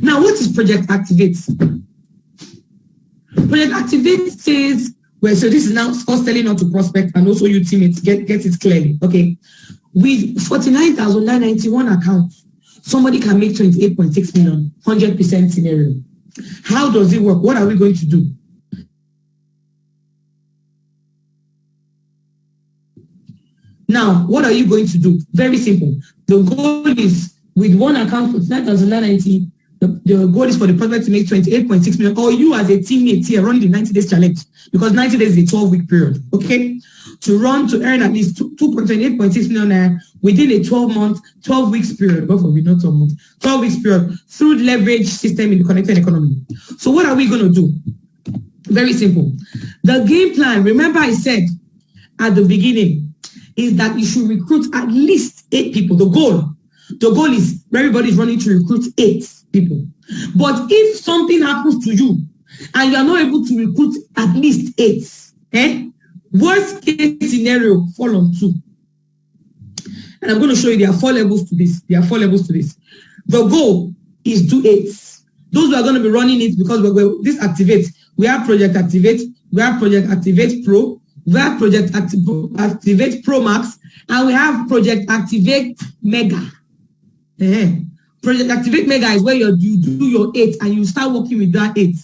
Now, what is Project Activate? Project Activate says, well, so this is now us telling how to prospect and also you teammates get it clearly. Okay. With 49,991 accounts, somebody can make 28.6 million, 100% scenario. How does it work? What are we going to do? Now, what are you going to do? Very simple. The goal is with one account, 49,990, the goal is for the prospect to make 28.6 million, or you as a teammate here running the 90 days challenge, because 90 days is a 12-week period, okay? To earn at least 28.6 million within a 12 weeks period, not 12 months, 12 weeks period through leverage system in the connected economy. So what are we going to do? Very simple. The game plan, remember I said at the beginning, is that you should recruit at least 8 people. The goal is everybody's running to recruit 8 people. But if something happens to you and you are not able to recruit at least 8, worst case scenario, fall on 2. And I'm going to show you there are 4 levels to this. The goal is do 8. Those who are going to be running it, because this Activate, we have Project Activate, we have Project Activate Pro, we have Project Activate Pro Max, and we have Project Activate Mega. Project Activate Mega is where you do your 8 and you start working with that 8.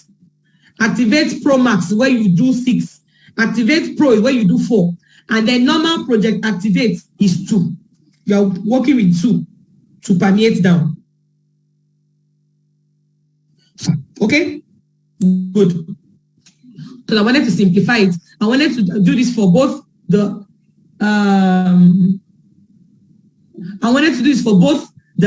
Activate Pro Max is where you do 6. Activate Pro is where you do 4. And then normal Project Activate is 2. You are working with 2 to permeate down. Okay? Good. So I wanted to simplify it. I wanted to do this for both the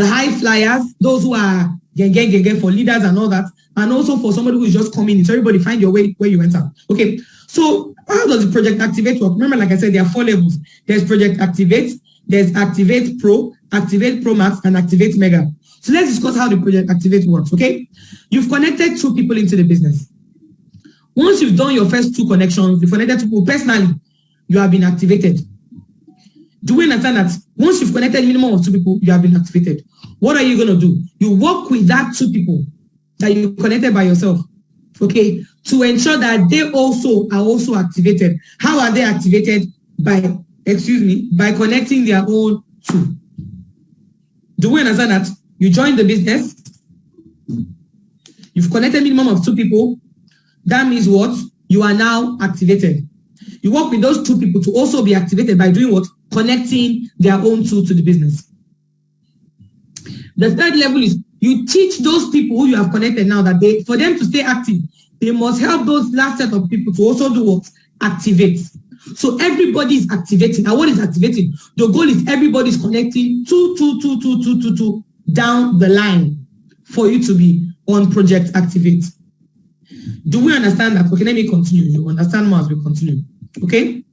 high flyers, those who are for leaders and all that, and also for somebody who is just coming in. So everybody find your way where you went out. Okay. So how does the Project Activate work? Remember, like I said, there are 4 levels. There's Project Activate, there's Activate Pro, Activate Pro Max, and Activate Mega. So let's discuss how the Project Activate works, okay? You've connected 2 people into the business. Once you've done your first 2 connections, you've connected 2 people personally, you have been activated. Do we understand that once you've connected minimum of 2 people, you have been activated? What are you going to do? You work with that 2 people that you connected by yourself, okay, to ensure that they also are also activated. How are they activated? By connecting their own 2. Do we understand that? You join the business, you've connected minimum of 2 people. That means what? You are now activated. You work with those 2 people to also be activated by doing what? Connecting their own 2 to the business. The third level is you teach those people who you have connected now that for them to stay active, they must help those last set of people to also do what? Activate. So everybody is activating. And what is activating? The goal is everybody is connecting 2 down the line for you to be on Project Activate. Do we understand that? Okay, let me continue. You understand more as we continue. Okay?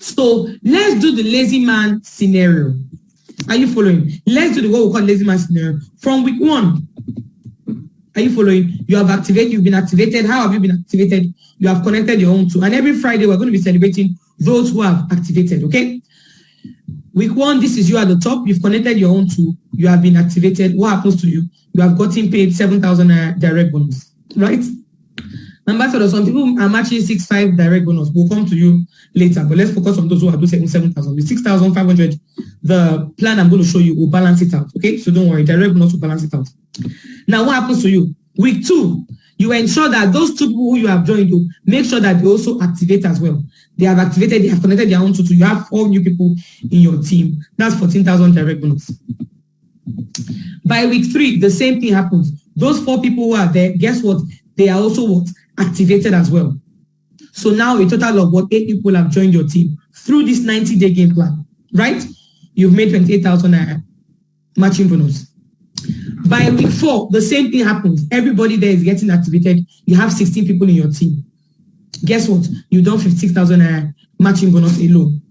So let's do the lazy man scenario. Are you following? Let's do what we call lazy man scenario. From week 1. Are you following? You have activated, you've been activated. How have you been activated? You have connected your own 2. And every Friday, we're going to be celebrating those who have activated, okay? Week 1, this is you at the top. You've connected your own 2. You have been activated. What happens to you? You have gotten paid 7,000 direct bonus, right? Number 2, some people are matching 6,500 direct bonus. We'll come to you later, but let's focus on those who are doing 7,000. With 6,500, the plan I'm going to show you will balance it out, okay? So don't worry, direct bonus will balance it out. Now, what happens to you? Week 2, you ensure that those 2 people who you have joined, you make sure that they also activate as well. They have activated, they have connected their own 2. You have 4 new people in your team. That's 14,000 direct bonus. By week 3, the same thing happens. Those 4 people who are there, guess what? They are also what? Activated as well. So now a total of 8 people have joined your team through this 90-day game plan, right? You've made 28,000 matching bonus. By week 4, the same thing happens. Everybody there is getting activated. You have 16 people in your team. Guess what? You've done 56,000 matching bonus alone.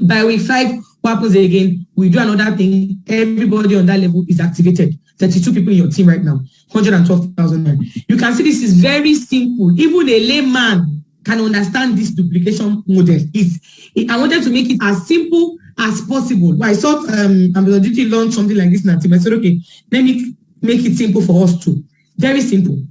By week 5, what happens again? We do another thing. Everybody on that level is activated. 32 people in your team right now. 112,000. You can see this is very simple. Even a layman can understand this duplication model. I wanted to make it as simple as possible. I thought Ambassador launch something like this in a team. I said, okay, let me make it simple for us too. Very simple.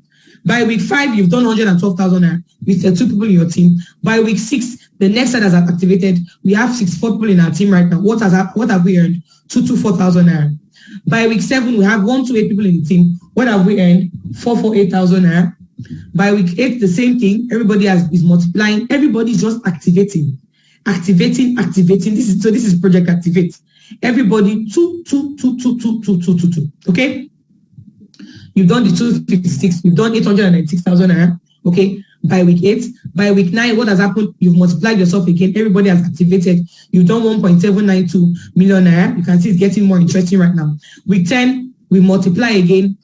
By week 5, you've done 112,000 naira with 2 people in your team. By week 6, the next side has activated. We have 64 people in our team right now. What have we earned? 224,000 naira. By week 7, we have 128 people in the team. What have we earned? 448,000 naira. By week 8, the same thing. Everybody is multiplying. Everybody's just activating. Activating. This is Project Activate. Everybody 2. Okay? You've done the 256. You've done 896,000 naira. Okay? By week 8. By week 9, what has happened? You've multiplied yourself again. Everybody has activated. You've done 1.792 million naira. You can see it's getting more interesting right now. Week 10, we multiply again.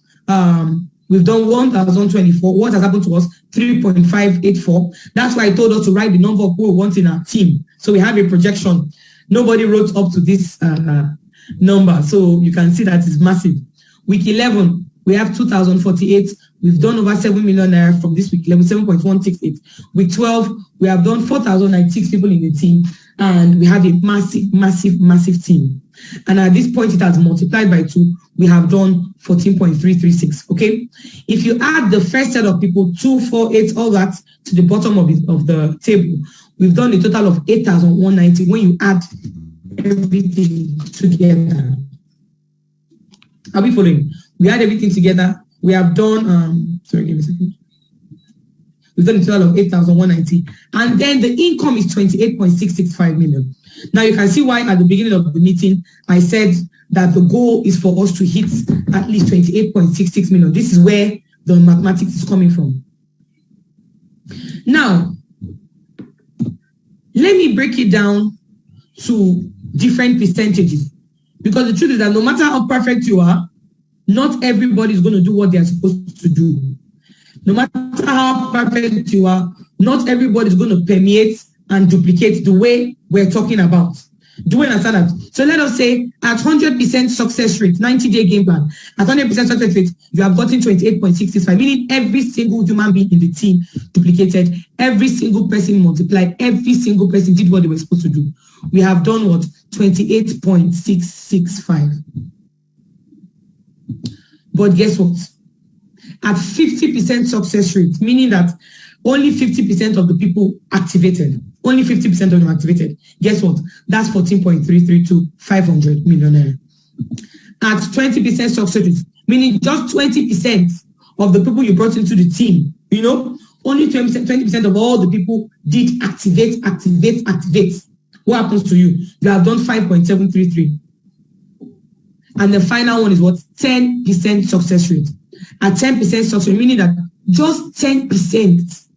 We've done 1,024. What has happened to us? 3.584. That's why I told us to write the number of people we want in our team. So we have a projection. Nobody wrote up to this number. So you can see that it's massive. Week 11, we have 2,048. We've done over 7 million naira from this week 11, 7.168. Week 12, we have done 4,096 people in the team. And we have a massive team. And at this point, it has multiplied by 2. We have done 14.336. Okay. If you add the first set of people, 2, 4, 8, all that to the bottom of the table, we've done a total of 8,190 when you add everything together. Are we following? We add everything together. We have done, sorry, give me a second. We've done a total of 8,190. And then the income is 28.665 million. Now you can see why at the beginning of the meeting, I said that the goal is for us to hit at least 28.66 million. This is where the mathematics is coming from. Now, let me break it down to different percentages. Because the truth is that no matter how perfect you are, not everybody is going to do what they are supposed to do. No matter how perfect you are, not everybody is going to permeate and duplicate the way we're talking about. Do we understand that? So let us say at 100% success rate, 90-day game plan, at 100% success rate, you have gotten 28.65, meaning every single human being in the team duplicated, every single person multiplied, every single person did what they were supposed to do. We have done what? 28.665. But guess what? At 50% success rate, meaning that only 50% of the people activated. Only 50% of them activated. Guess what? That's 14.332, 500 million. At 20% success rate, meaning just 20% of the people you brought into the team, you know, only 20% of all the people did activate. What happens to you? You have done 5.733. And the final one is what? 10% success rate. At 10% success rate, meaning that just 10%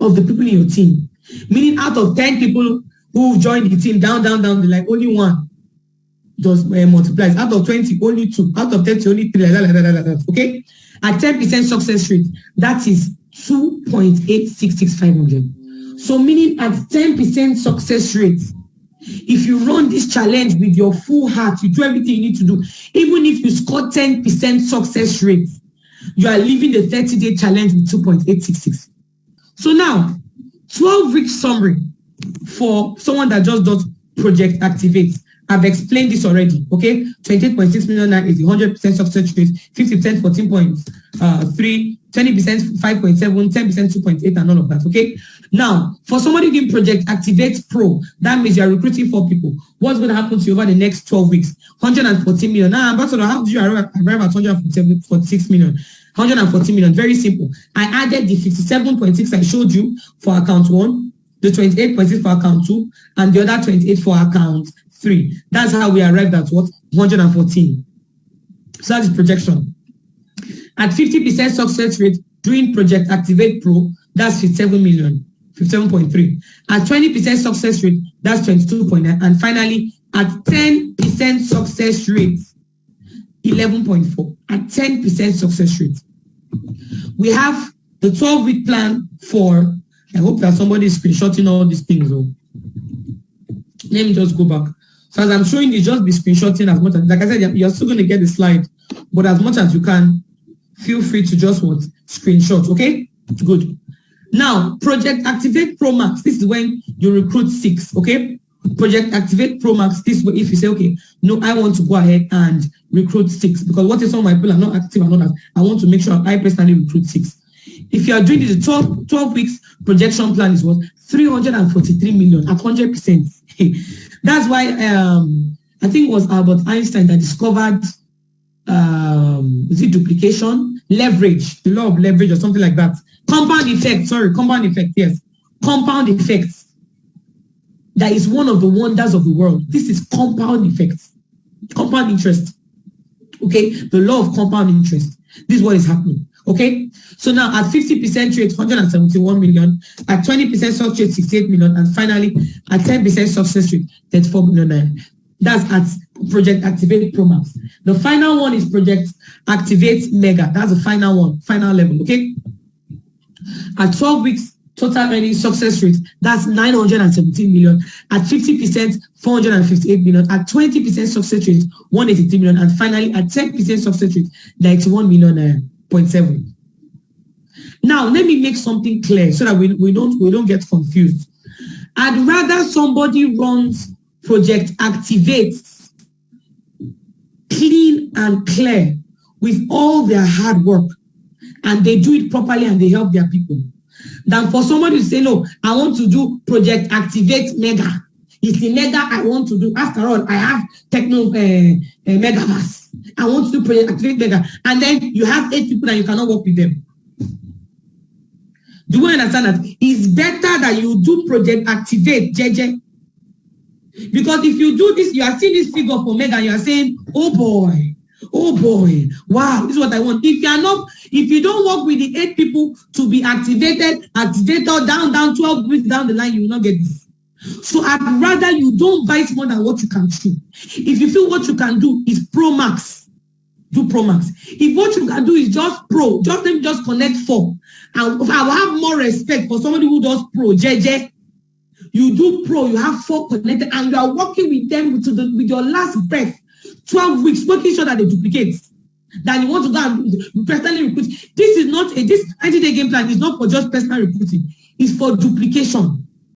of the people in your team, meaning out of 10 people who joined the team, down, the line, only one just multiplies. Out of 20, only 2. Out of 30, only 3. Okay? At 10% success rate, that is 2.866500. So meaning at 10% success rate, if you run this challenge with your full heart, you do everything you need to do, even if you score 10% success rate, you are leaving the 30-day challenge with 2.866. So now, 12-week summary for someone that just does Project Activate. I've explained this already, okay? 28.6 million is the 100% success rate, 50% 14.3, 20% 5.7, 10% 2.8, and all of that, okay? Now, for somebody doing Project Activate Pro, that means you're recruiting 4 people. What's going to happen to you over the next 12 weeks? 114 million. Now, Ambassador, how did you arrive at 146 million? 114 million, very simple. I added the 57.6 I showed you for account 1, the 28.6 for account 2, and the other 28 for account 3. That's how we arrived at what? 114. So that's the projection. At 50% success rate, doing Project Activate Pro, that's 57 million, 57.3. At 20% success rate, that's 22.9. And finally, at 10% success rate, 11.4. At 10% success rate. We have the 12-week plan for, I hope that somebody is screenshotting all these things. Though. Let me just go back. So as I'm showing you, just be screenshotting as much as, like I said, you're still going to get the slide, but as much as you can, feel free to just what? Screenshot, okay? Good. Now, Project Activate Pro Max, this is when you recruit 6, okay? Project Activate Pro Max, this way, if you say, okay, no, I want to go ahead and recruit 6, because what if some of my people are not active and not that, I want to make sure I personally recruit 6. If you are doing this, 12 weeks projection plan is what? 343 million at 100%. That's why I think it was Albert Einstein that discovered is it duplication? Leverage, the law of leverage or something like that. Compound effect, yes. Compound effects. That is one of the wonders of the world. This is compound effects. Compound interest. Okay? The law of compound interest. This is what is happening. Okay? So now at 50% rate, 171 million. At 20% success rate, 68 million. And finally, at 10% success rate, 34 million. That's at Project Activate Pro Max. The final one is Project Activate Mega. That's the final one, final level. Okay? At 12 weeks, total earnings success rate, that's 917 million. At 50%, 458 million. At 20% success rate, 183 million. And finally, at 10% success rate, 91 million. 0.7. Now, let me make something clear so that we don't get confused. I'd rather somebody runs Project Activate clean and clear with all their hard work, and they do it properly and they help their people, than for somebody to say, no, I want to do Project Activate Mega. It's the mega I want to do. After all, I have Techno Megaverse. I want to do Project Activate Mega. And then you have 8 people and you cannot work with them. Do you understand that? It's better that you do Project Activate, JJ. Because if you do this, you are seeing this figure for Mega and you are saying, oh boy, wow, this is what I want. If you don't work with the 8 people to be activated down 12 weeks down the line, you will not get this. So I'd rather you don't bite more than what you can chew. If you feel what you can do is Pro Max, do Pro Max. If what you can do is just Pro, let me just connect 4. And I will have more respect for somebody who does Pro, JJ. You do Pro, you have 4 connected, and you are working with them with your last breath. 12 weeks, making sure that they duplicate. That you want to go and personally recruit. This is not this 90-day game plan is not for just personal recruiting. It's for duplication.